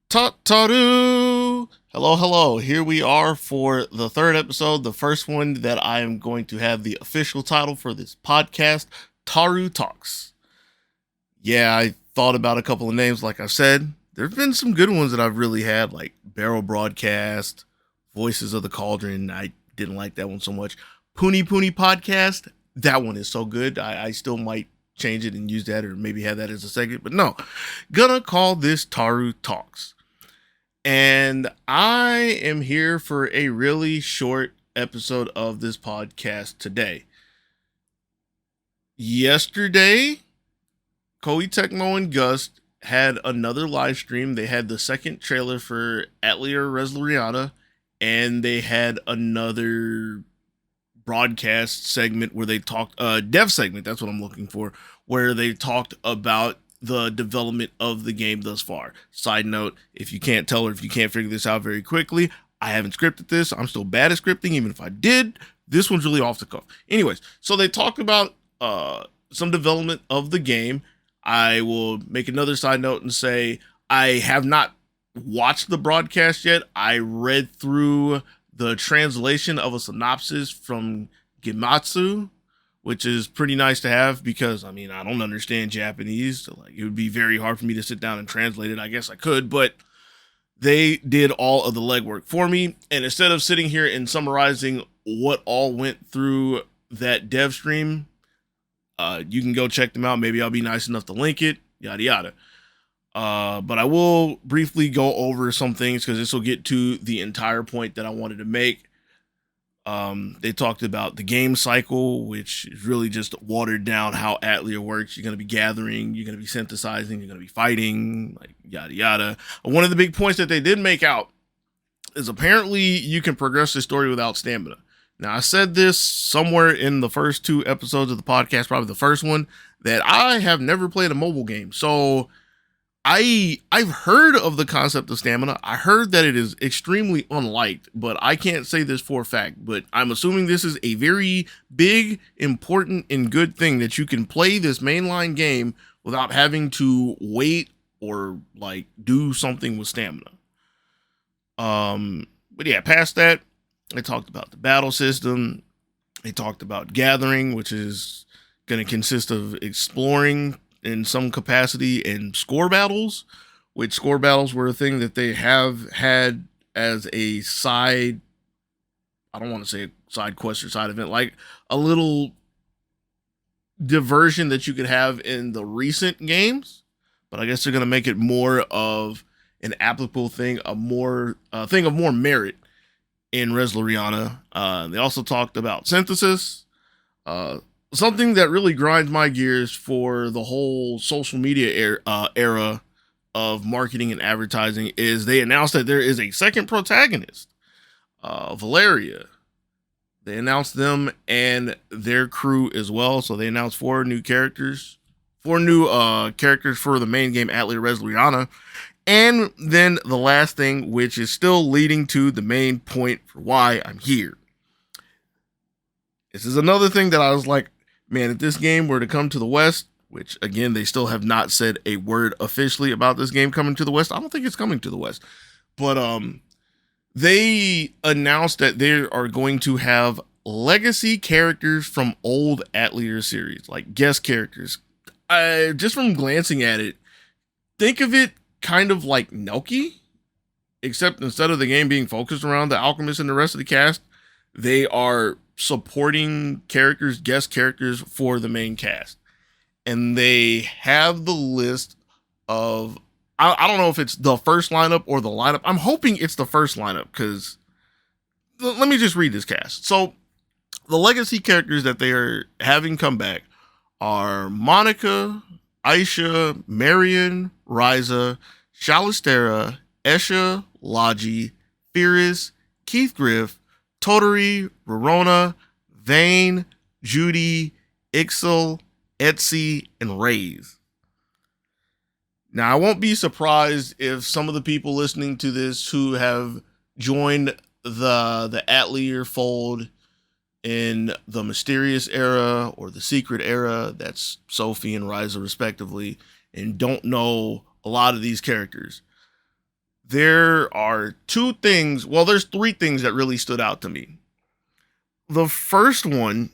Taru! Hello, hello. Here we are for the third episode, the first one that I am going to have the official title for this podcast, Taru Talks. Yeah, I thought about a couple of names, like I said. There have been some good ones that I've really had, like Barrel Broadcast, Voices of the Cauldron. I didn't like that one so much. Poony Poony Podcast, that one is so good. I still might change it and use that or maybe have that as a segment, but no. Gonna call this Taru Talks. And I am here for a really short episode of this podcast today. Yesterday, Koei Tecmo and Gust had another live stream. They had the second trailer for Atelier Resiliana, and they had another broadcast segment where they talked, dev segment, that's what I'm looking for, where they talked about the development of the game thus far. Side note, if you can't tell or if you can't figure this out very quickly, I haven't scripted this. I'm still bad at scripting, even if I did. This one's really off the cuff. Anyways, so they talked about some development of the game. I will make another side note and say I have not watched the broadcast yet. I read through the translation of a synopsis from Gematsu, which is pretty nice to have because, I mean, I don't understand Japanese. So, like, it would be very hard for me to sit down and translate it. I guess I could, but they did all of the legwork for me. And instead of sitting here and summarizing what all went through that dev stream, you can go check them out. Maybe I'll be nice enough to link it, yada, yada. But I will briefly go over some things because this will get to the entire point that I wanted to make. They talked about the game cycle, which is really just watered down how Atelier works. You're going to be gathering, you're going to be synthesizing, you're going to be fighting, like yada yada. One of the big points that they did make out is apparently you can progress the story without stamina. Now, I said this somewhere in the first two episodes of the podcast, probably the first one, that I have never played a mobile game. So I've heard of the concept of stamina. I heard that it is extremely unliked, but I can't say this for a fact. But I'm assuming this is a very big, important, and good thing that you can play this mainline game without having to wait or like do something with stamina. But yeah, past that, they talked about the battle system. They talked about gathering, which is going to consist of exploring in some capacity in score battles, which score battles were a thing that they have had as a side, I don't want to say a side quest or side event, like a little diversion that you could have in the recent games, but I guess they're going to make it more of an applicable thing, a more thing of more merit in Resiliana. They also talked about synthesis, something that really grinds my gears for the whole social media era of marketing and advertising is they announced that there is a second protagonist, Valeria. They announced them and their crew as well. So they announced four new characters for the main game, Atelier Resiliana. And then the last thing, which is still leading to the main point for why I'm here. This is another thing that I was like, man, if this game were to come to the West, which again, they still have not said a word officially about this game coming to the West. I don't think it's coming to the West, but they announced that they are going to have legacy characters from old Atelier series, like guest characters. Just from glancing at it, think of it kind of like Nelky, except instead of the game being focused around the alchemist and the rest of the cast, they are supporting characters, guest characters for the main cast. And they have the list of, I don't know if it's the first lineup or the lineup. I'm hoping it's the first lineup because let me just read this cast. So the legacy characters that they are having come back are Monica, Aisha, Marion, Riza, Shalistera, Esha, Logi, Firis, Keith Griff, Toturi, Rorona, Vane, Judy, Ixel, Etsy, and Raze. Now, I won't be surprised if some of the people listening to this who have joined the Atelier fold in the Mysterious era or the Secret era, that's Sophie and Riza respectively, and don't know a lot of these characters. there are two things. Well, there's three things that really stood out to me. The first one,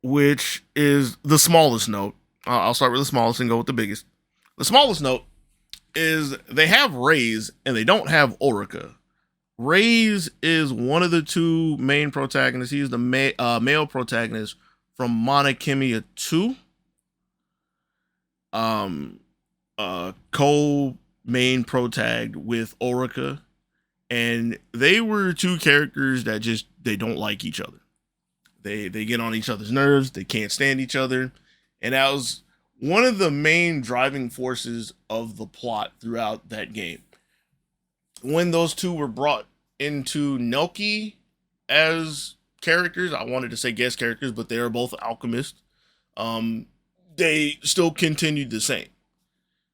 which is the smallest note, I'll start with the smallest and go with the biggest. The smallest note is they have Raze and they don't have Orica. Raze is one of the two main protagonists. He's the male protagonist from Monokemia 2. Co-main protag with Orica. And they were two characters that just, they don't like each other. They get on each other's nerves. They can't stand each other. And that was one of the main driving forces of the plot throughout that game. When those two were brought into Nelki as characters, I wanted to say guest characters, but they are both alchemists. They still continued the same.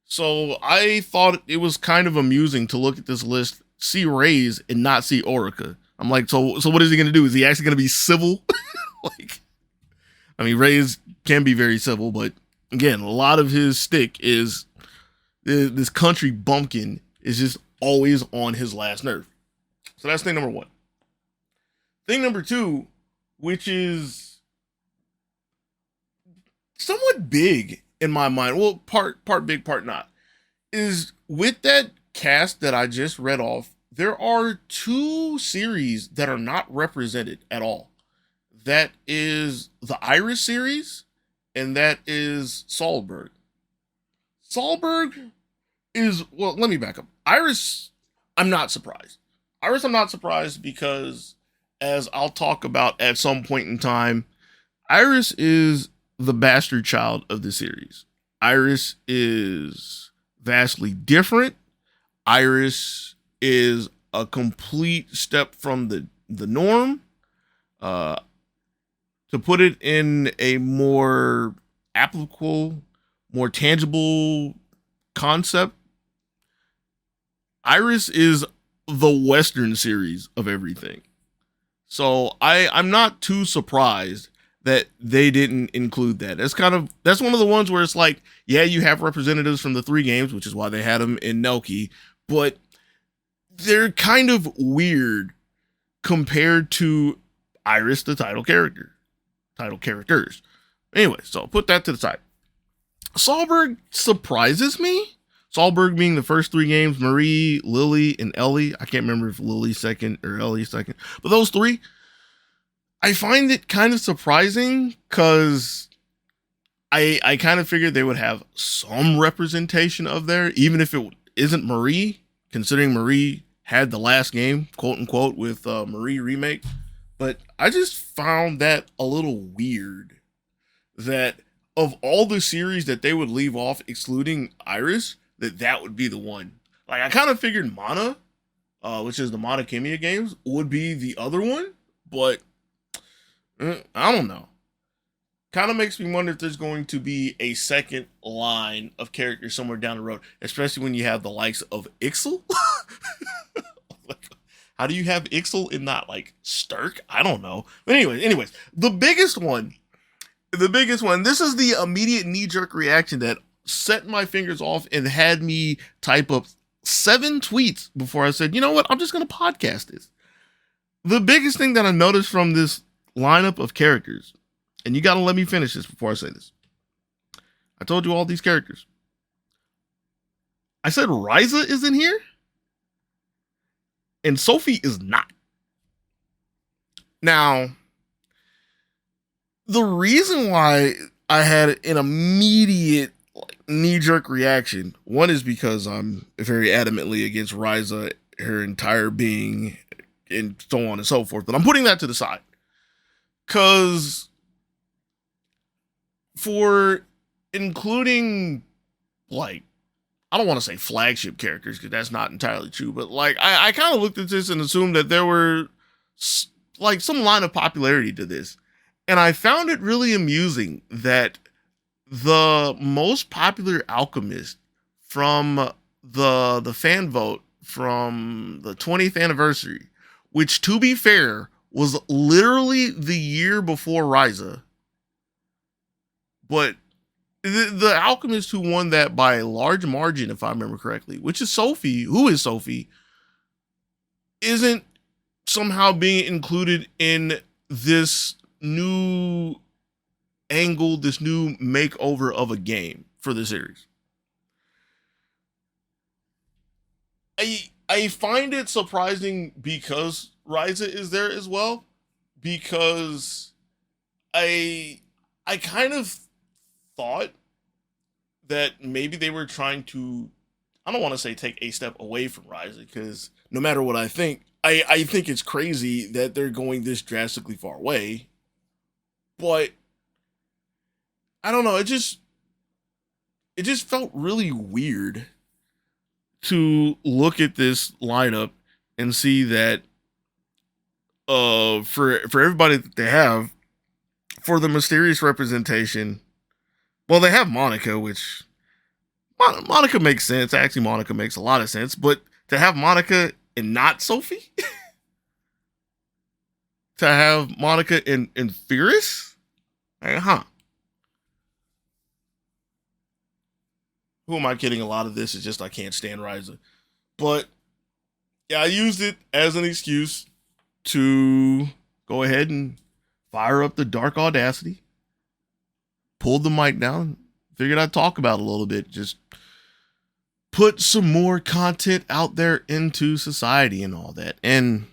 So I thought it was kind of amusing to look at this list, see Raze and not see Orica. I'm like, so what is he going to do? Is he actually going to be civil? Like, I mean, Raze can be very civil, but again, a lot of his stick is this country bumpkin is just always on his last nerve. So that's thing number one. Thing number two, which is somewhat big in my mind, well, part big, part not, is with that cast that I just read off, there are two series that are not represented at all. That is the Iris series, and that is Solberg. Solberg is, well, let me back up. Iris, I'm not surprised. Iris, I'm not surprised because, as I'll talk about at some point in time, Iris is the bastard child of the series. Iris is vastly different. Iris is a complete step from the norm. To put it in a more applicable, more tangible concept, Iris is the Western series of everything. So I'm not too surprised that they didn't include that. That's one of the ones where it's like, yeah, you have representatives from the three games, which is why they had them in Nelki, but they're kind of weird compared to Iris, the title characters. Anyway, so put that to the side. Solberg surprises me. Solberg being the first three games, Marie, Lily, and Ellie. I can't remember if Lily's second or Ellie's second, but those three, I find it kind of surprising because I kind of figured they would have some representation of there, even if it isn't Marie, considering Marie had the last game, quote unquote, with Marie Remake. But I just found that a little weird that of all the series that they would leave off, excluding Iris, that would be the one. Like, I kind of figured Mana, which is the Monokemia games, would be the other one, but I don't know. Kind of makes me wonder if there's going to be a second line of characters somewhere down the road, especially when you have the likes of Ixel. Like, how do you have Ixel and not like Sturk? I don't know. But anyways, the biggest one, this is the immediate knee-jerk reaction that set my fingers off and had me type up 7 tweets before I said, you know what, I'm just going to podcast this. The biggest thing that I noticed from this lineup of characters, and you got to let me finish this before I say this. I told you all these characters. I said Ryza is in here, and Sophie is not. Now, the reason why I had an immediate knee-jerk reaction, one is because I'm very adamantly against Ryza, her entire being, and so on and so forth. But I'm putting that to the side. Because for including, like, I don't want to say flagship characters because that's not entirely true, but like I kind of looked at this and assumed that there were like some line of popularity to this. And I found it really amusing that the most popular alchemist from the fan vote from the 20th anniversary, which to be fair was literally the year before Ryza, but the Alchemist who won that by a large margin, if I remember correctly, which is Sophie, who is Sophie, isn't somehow being included in this new angle, this new makeover of a game for the series. I find it surprising because Ryza is there as well, because I kind of thought that maybe they were trying to, I don't want to say take a step away from Ryza, because no matter what I think it's crazy that they're going this drastically far away. But I don't know, it just felt really weird to look at this lineup and see that for everybody that they have for the mysterious representation, well, they have Monica, which Monica makes sense. Actually, Monica makes a lot of sense. But to have Monica and not Sophie, to have Monica and Fierce, like, who am I kidding? A lot of this is just I can't stand Ryza. But yeah, I used it as an excuse to go ahead and fire up the Dark Audacity, pulled the mic down, figured I'd talk about it a little bit, just put some more content out there into society and all that. And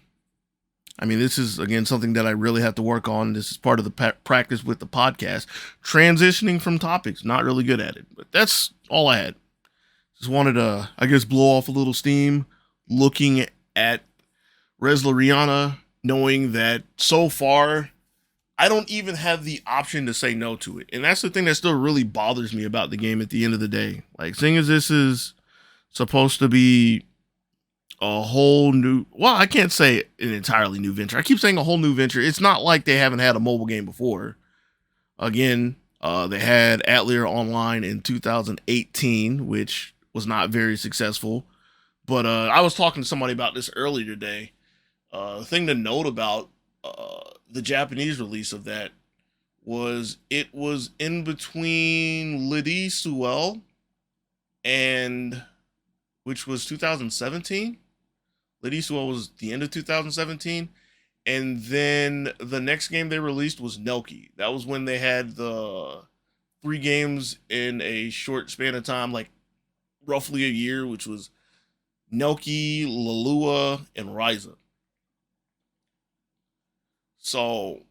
I mean, this is, again, something that I really have to work on. This is part of the practice with the podcast. Transitioning from topics, not really good at it. But that's all I had. Just wanted to, I guess, blow off a little steam looking at Resloriana, knowing that so far, I don't even have the option to say no to it. And that's the thing that still really bothers me about the game at the end of the day. Like, seeing as this is supposed to be a whole new, well, I can't say an entirely new venture. I keep saying a whole new venture. It's not like they haven't had a mobile game before. Again, they had Atelier Online in 2018, which was not very successful. But I was talking to somebody about this earlier today. The thing to note about the Japanese release of that was it was in between Lydie Sewell and, which was 2017. Lydie Sewell was the end of 2017. And then the next game they released was Nelky. That was when they had the 3 games in a short span of time, like roughly a year, which was Nelky, Lalua, and Ryza. So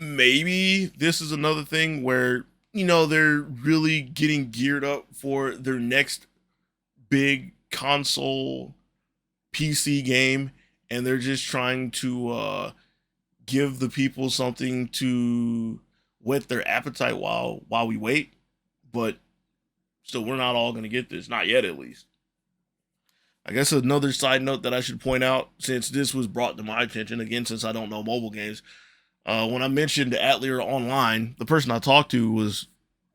maybe this is another thing where, you know, they're really getting geared up for their next big console PC game, and they're just trying to give the people something to whet their appetite while we wait. But still, we're not all going to get this, not yet at least. I guess another side note that I should point out, since this was brought to my attention, again, since I don't know mobile games, when I mentioned Atelier Online, the person I talked to was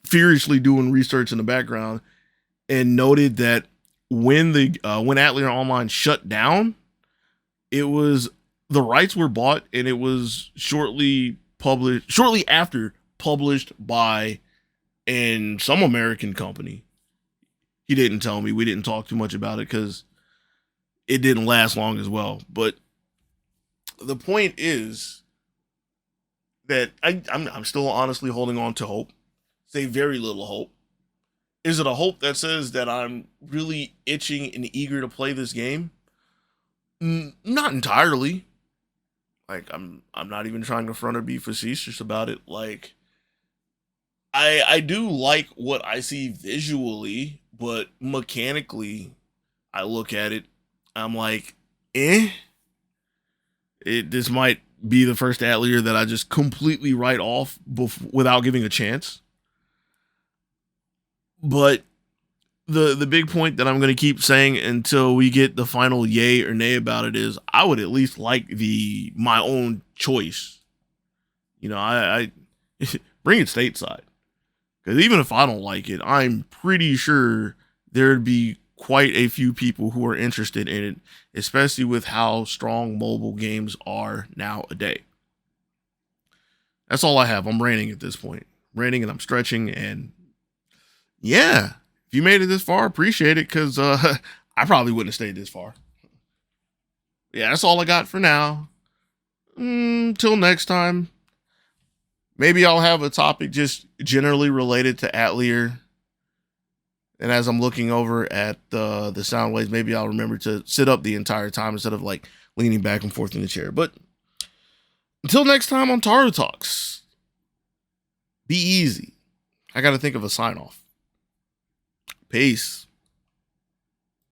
furiously doing research in the background and noted that when Atelier Online shut down, it was, the rights were bought and it was shortly after published by some American company. He didn't tell me. We didn't talk too much about it because it didn't last long as well. But the point is that I'm still honestly holding on to hope. Say very little hope. Is it a hope that says that I'm really itching and eager to play this game? Not entirely. Like, I'm not even trying to front or be facetious about it. Like, I do like what I see visually, but mechanically, I look at it, I'm like, this might be the first Atelier that I just completely write off without giving a chance. But the big point that I'm going to keep saying until we get the final yay or nay about it is, I would at least like my own choice. You know, I bring it stateside. Because even if I don't like it, I'm pretty sure there'd be quite a few people who are interested in it, especially with how strong mobile games are nowadays. That's all I have. I'm ranting at this point. Ranting, and I'm stretching, and Yeah, if you made it this far, appreciate it, because I probably wouldn't have stayed this far. Yeah, that's all I got for now. Till next time. Maybe I'll have a topic just generally related to atelier. And as I'm looking over at the sound waves, maybe I'll remember to sit up the entire time instead of like leaning back and forth in the chair. But until next time on Taru Talks, be easy. I got to think of a sign off. Peace.